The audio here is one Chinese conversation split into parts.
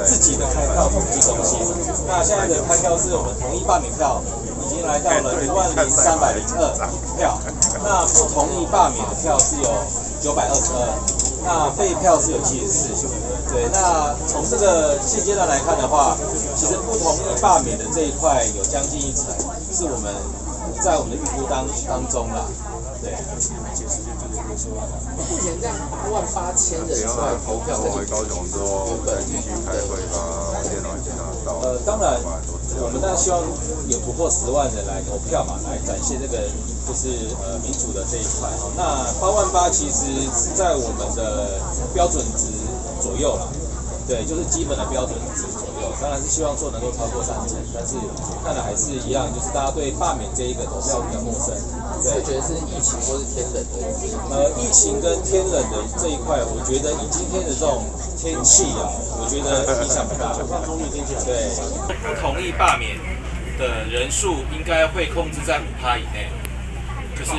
自己的开票统计中心。那现在的开票是我们同意罢免票已经来到了10302票，那不同意罢免的票是有922，那废票是有74。对，那从这个现阶段来看的话，其实不同意罢免的这一块有将近1成，是我们在我们的预估当中啦。对。目前这样18000人出来投票，回高雄之后，继续开会把电脑已经拿到。当然，我们当然希望有突破10万人来投票嘛，来展现这个就是民主的这一块哈。那88000其实是在我们的标准值左右啦，对，就是基本的标准值左右。当然是希望说能够超过3成，但是看来还是一样，就是大家对罢免这一个投票比较陌生。对，觉得是疫情或是天冷的。疫情跟天冷的这一块，我觉得以今天的这种天气啊，我觉得影响不大。对，不同意罢免的人数应该会控制在5%以内，就是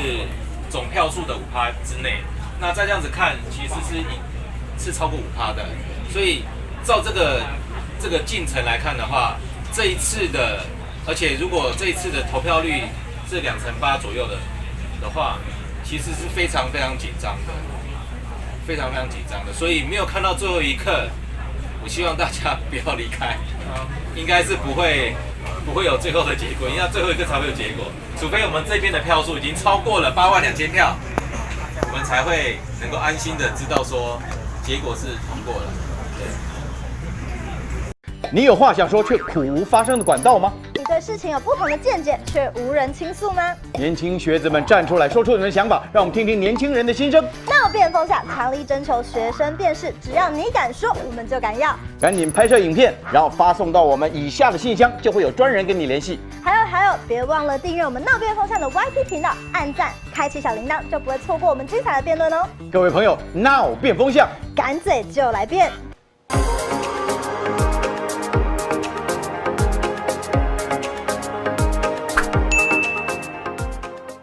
总票数的5%之内。那再这样子看，其实是超过5%的，所以照这个进程来看的话，这一次的，而且如果这一次的投票率是2成8左右的话，其实是非常非常紧张的，非常非常紧张的。所以没有看到最后一刻，我希望大家不要离开，应该是不会有最后的结果，因为最后一刻才会有结果，除非我们这边的票数已经超过了82000票，我们才会能够安心的知道说结果是通过了。你有话想说却苦无发声的管道吗？你对事情有不同的见解却无人倾诉吗？年轻学子们站出来说出你们的想法，让我们听听年轻人的心声。闹辩风向，强力征求学生辨识，只要你敢说，我们就敢要。赶紧拍摄影片，然后发送到我们以下的信箱，就会有专人跟你联系。还有，别忘了订阅我们闹辩风向的 YT 频道，按赞，开启小铃铛，就不会错过我们精彩的辩论哦。各位朋友，闹辩风向，敢嘴就来辩。